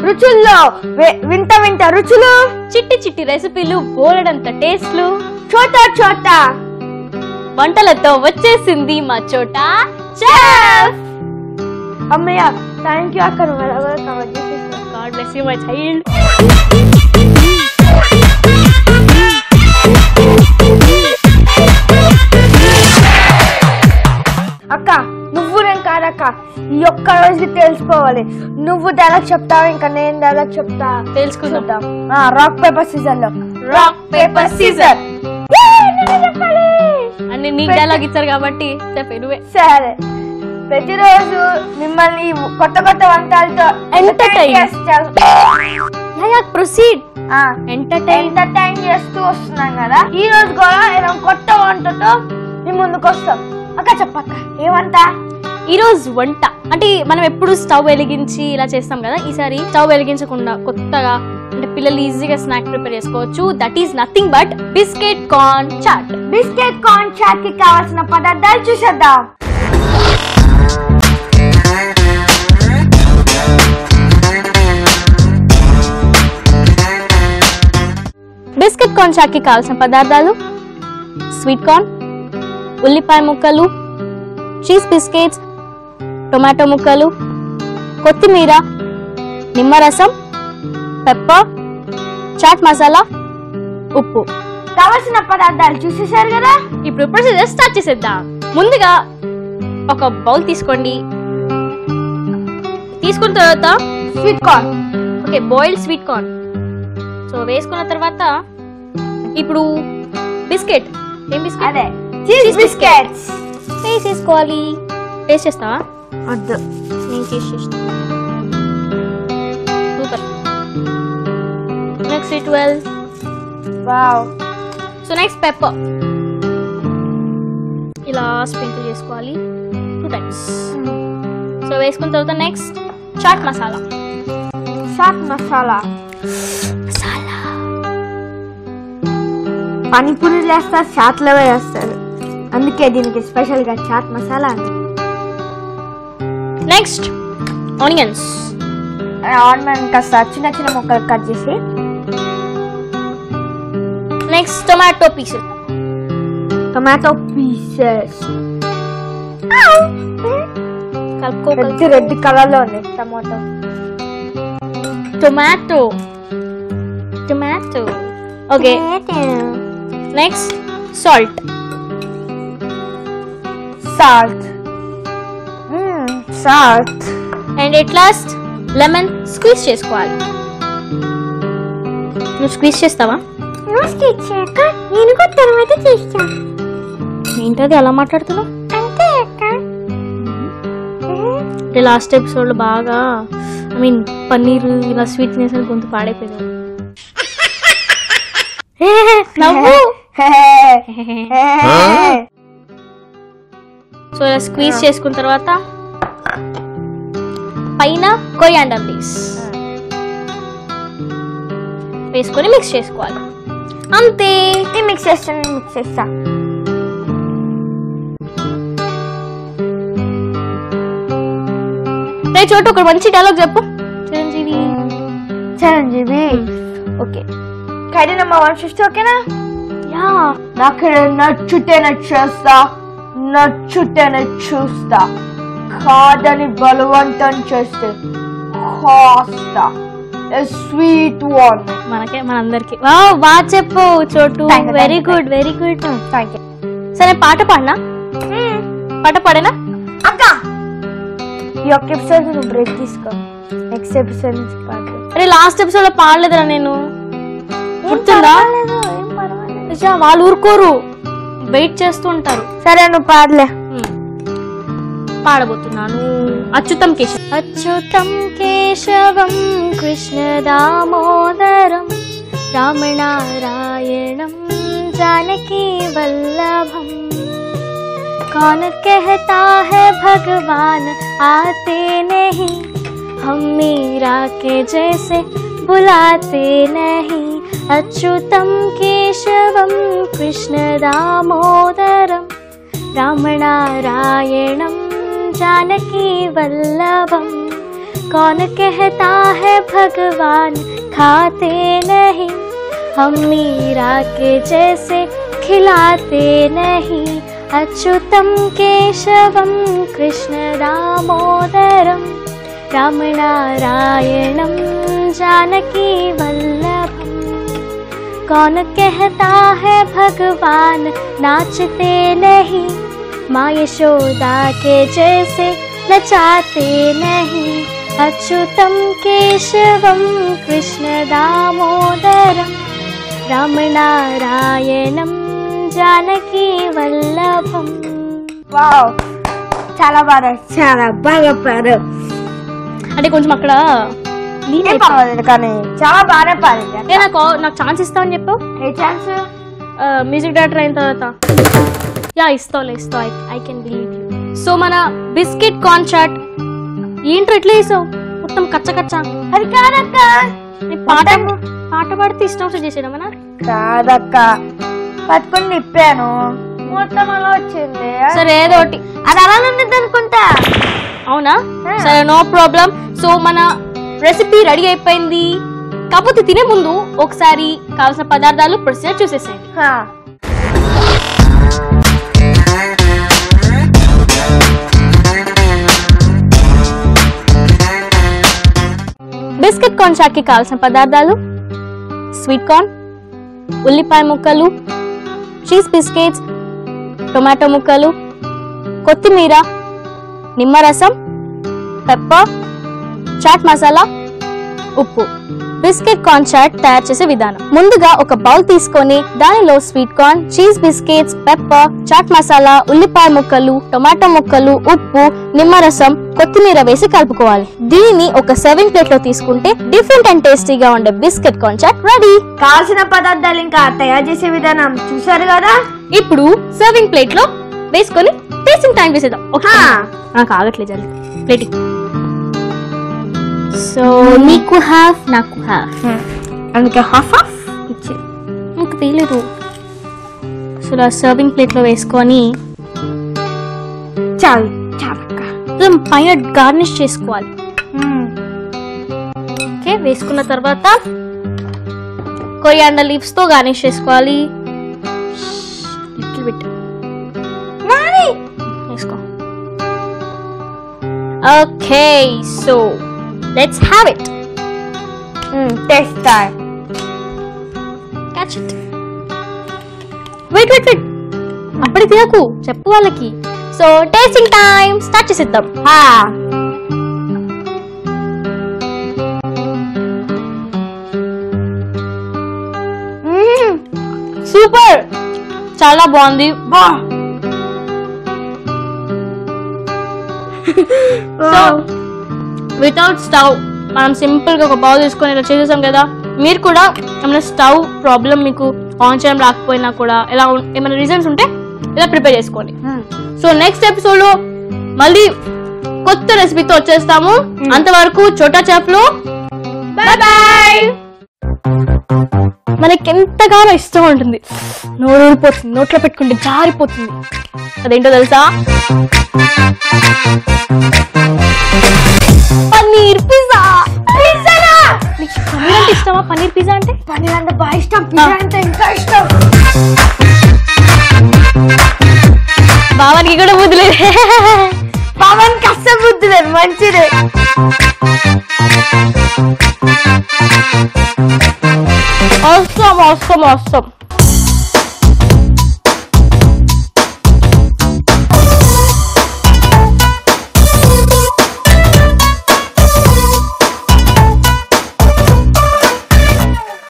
రుచుల్లో వింత వింత రుచులు, చిట్టి చిట్టి రెసిపీలు, బోలెడంత టేస్ట్లు, చోటా చోటా వంటలతో వచ్చేసింది మా చోటా చెఫ్. అమ్మయ్య, థ్యాంక్ యూ అక్క. God bless you my child. అక్క నువ్వు నేను కాదక్క, ఈ ఒక్క రోజు తెలుసుకోవాలి. నువ్వు డైలాగ్ చెప్తావు, ఇంకా నేను డైలాగ్ చెప్తా. తెలుసుకుందాం. రాక్ పేపర్ సీజర్ లో రాక్ పేపర్ సీజర్ అని నీకు డైలాగ్ ఇచ్చారు కాబట్టి చెప్పే నువ్వే. సరే, ప్రతిరోజు మిమ్మల్ని కొత్త కొత్త వంటలతో ఎంటర్టైన్ చేస్తూ వస్తున్నాం కదా. ఈ రోజు కూడా ఏదో కొత్త వంటతో మీ ముందుకు వస్తాం. అక్క చెప్పక్క, ఏ వంట? ఈ రోజు వంట అంటే మనం ఎప్పుడు స్టవ్ వెలిగించి ఇలా చేస్తాం కదా, ఈసారి స్టవ్ వెలిగించకుండా కొత్తగా అంటే పిల్లలు ఈజీగా స్నాక్ ప్రిపేర్ చేసుకోవచ్చు. That is nothing but biscuit corn chaat. Biscuit corn chaat కి కావాల్సిన పదార్థాలు చూసేద్దాం. బిస్కెట్ కార్న్ చాట్ కి కావాల్సిన పదార్థాలు: స్వీట్ కార్న్, ఉల్లిపాయ ముక్కలు, చీజ్ బిస్కెట్స్, టొమాటో ముక్కలు, కొత్తిమీర, నిమ్మరసం, పెప్పర్, చాట్ మసాలా, ఉప్పు. కావాల్సిన పదార్థాలు చూసేసారు కదా. ఇప్పుడు ప్రొసీజర్ స్టార్ట్ చేసేద్దాం. ముందుగా ఒక బౌల్ తీసుకోండి. తీసుకున్న తర్వాత sweet corn, okay, boiled sweet corn so వేసుకున్న తర్వాత ఇప్పుడు బిస్కెట్, ఏం బిస్కెట్? అదే చీజ్ బిస్కెట్స్ వేసేసుకోవాలి. టేస్ట్ చేస్తావా? వద్దు, నేను టేస్ట్ చేస్తాను. Super. Next 12. Wow. So next pepper ఇలా స్ప్రింకిల్ చేసుకోవాలి 2 times. సో వేసుకున్న తర్వాత నెక్స్ట్ చాట్ మసాలా. చాట్ మసాలా పానీపూరి వేస్తారు, చాట్లో వేస్తారు, అందుకే దీనికి స్పెషల్ గా chaat masala. Next onions. Onion కాస్త చిన్న చిన్న ముక్కలు కట్ చేసి. Next tomato pieces. Tomato pieces కలుపుకో. రెడ్ కలర్ లో ఉంది tomato. Tomato tomato okay. Next salt. Salt salt and at last lemon squeeze చేసుకోవాలి. నువ్వు స్క్వీజ్ చేస్తావా? నేను కూడా తర్వాత చేస్తా. ఏంటది అలా మాట్లాడుతున్నావు? అంటే లాస్ట్ ఎపిసోడ్ లో బాగా పన్నీర్ ఇలా స్వీట్ తినేసరికి గొంతు పాడైపోయింది. నవ్వు. సో ఇలా స్క్వీజ్ చేసుకున్న తర్వాత పైన కొరియాండర్ లీవ్స్ వేసుకొని మిక్స్ చేసుకోవాలి. అంతే. మిక్స్ చేస్తా. చోటు ఒక మంచి డైలాగ్ చెప్పు. చిరంజీవి ఓకే. ఖైదీ నెంబర్ 150 ఓకేనా? యా. నాకు నచ్చుతేనే చేస్తా, నచ్చుతేనే చూస్తా, కాదని బలవంతం చేస్తే కాస్తా. Sweet one. మనందరికి బాగా చెప్పు చోటు. Very good very good. సరే పాట పాడినా? పాట పాడేనా? అక్క ఈ ఒక్క ఎపిసోడ్ నువ్వు బ్రేక్ తీసుకో, నెక్స్ట్ ఎపిసోడ్ నుంచి పాడు. అరే లాస్ట్ ఎపిసోడ్ లో పాడలేదురా నేను, గుర్తుందా? వాళ్ళు ఊరుకోరు, వెయిట్ చేస్తూ ఉంటారు. సరే నువ్వు పాడలే. పాడబోతున్నాను. అచ్యుతం కేశవం. అచ్యుతం కేశవం కృష్ణ దామోదరం రామనారాయణం जानकी वल्लभम। कौन कहता है भगवान आते नहीं, हम मीरा के जैसे बुलाते नहीं। अच्युतम केशवम कृष्ण दामोदरम रामनारायणम जानकी वल्लभम। कौन कहता है भगवान खाते नहीं, हम मीरा के जैसे खिलाते नहीं, अच्युतम केशवम कृष्ण दामोदरम राम नारायणम जानकी वल्लभम। कौन कहता है भगवान नाचते नहीं, माँ यशोदा के जैसे नचाते नहीं, अच्युतम केशवम कृष्ण दामोदरम राम नारायणम जानकी वल्लभम। వావ్, చాలా బాగా పాడారు. అంటే కొంచెం అక్కడ ఏం పర్వాలేదు కానీ చాలా బాగా పాడింది. నాకు ఛాన్స్ ఇస్తావని చెప్పు. ఏ ఛాన్స్? మ్యూజిక్ డైరెక్టర్ అయిన తర్వాత యా ఇస్తావులే, ఇస్తావు. I can believe you. So మన బిస్కెట్ కార్న్ చాట్ ఏంటో ఎట్లా చేసావు? మొత్తం కచ్చ కచ్చ. అది కాదక్క, పాట పాడితే ఇష్టం వచ్చి చేసేయడం మన కాదక్క, పట్టుకొని నిప్పాను మొత్తం అలా వచ్చింది. సరే ఏదో ఒకటి, అది అలా ఉంది అనుకుంటా. అవునా? సరే నో ప్రాబ్లం. సో మన రెసిపీ రెడీ అయిపోయింది. కాకపోతే తినే ముందు ఒకసారి కావాల్సిన పదార్థాలు ప్రొసీజర్ చూసేసేయండి. బిస్కెట్ కార్న్ చాట్ కి కావాల్సిన పదార్థాలు: స్వీట్ కార్న్, ఉల్లిపాయ ముక్కలు, చీజ్ బిస్కెట్స్, టొమాటో ముక్కలు, కొత్తిమీర, నిమ్మరసం, పెప్పర్, చాట్ మసాలా, ఉప్పు. బిస్కెట్ కార్న్ చాట్ తయారు చేసే విధానం: ముందుగా ఒక బౌల్ తీసుకొని దానిలో sweet corn, cheese biscuits, pepper, chaat masala, ఉల్లిపాయ ముక్కలు, టొమాటో ముక్కలు, ఉప్పు, నిమ్మరసం, కొత్తిమీర వేసి కలుపుకోవాలి. దీనిని ఒక సర్వింగ్ ప్లేట్ లో తీసుకుంటే డిఫరెంట్ అండ్ టేస్టీగా ఉండే బిస్కెట్ కార్న్ చాట్ రెడీ. కావాల్సిన పదార్థాలు ఇంకా తయారు చేసే విధానం చూసారు కదా. ఇప్పుడు సర్వింగ్ ప్లేట్ లో వేసుకొని టేస్టింగ్ టైం వేసేద్దాం. నాకు ఆగట్లేదు, జల్ది ప్లేట్. సో నీకు హాఫ్, నాకు హాఫ్, అందుకే హాఫ్ హాఫ్ ఇచ్చే. నాకు తెలియదు. సో ఇలా సర్వింగ్ ప్లేట్ లో వేసుకొని చాలు చాలక్క, పైన గార్నిష్ చేసుకోవాలి. ఓకే, వేసుకున్న తర్వాత కొరియాండర్ లీవ్స్ తో గార్నిష్ చేసుకోవాలి. లిటిల్ బిట్ వేసుకో. Okay, so let's have it. Taste time. Catch it. Wait wait wait, అప్పుడే తినకు, చెప్పు వాళ్ళకి. సో టేస్టింగ్ టైం స్టార్ట్ చేసేద్దాం. సూపర్, చాలా బాగుంది. సో వితౌట్ స్టవ్ మనం సింపుల్ గా ఒక బౌల్ తీసుకొని ఇలా చేసేసాం కదా. మీరు కూడా ఏమైనా స్టవ్ ప్రాబ్లం మీకు ఆన్ చేయడం రాకపోయినా కూడా ఎలా ఏమైనా రీజన్స్ ఉంటే ఇలా ప్రిపేర్ చేసుకోండి. సో నెక్స్ట్ ఎపిసోడ్ లో మళ్ళీ కొత్త రెసిపీతో వచ్చేస్తాము. అంతవరకు చోటా చెఫ్ లో బై బై. మనకి ఎంతగానో ఇష్టం ఉంటుంది, నోరు ఊడిపోతుంది, నోట్లో పెట్టుకుంటే జారిపోతుంది. అదేంటో తెలుసా? పన్నీర్ పిజ్జా. నీకు పన్నీర్ అంటే ఇష్టమా? పన్నీర్ పిజ్జా అంటే? పన్నీర్ అంటే బాగా ఇష్టం, పిజ్జా అంటే ఇంకా ఇష్టం. బావానికి కూడా బుద్ధి లేదు. బావానికి అస్సలు బుద్ధి లేదు, మంచిదే. awesome.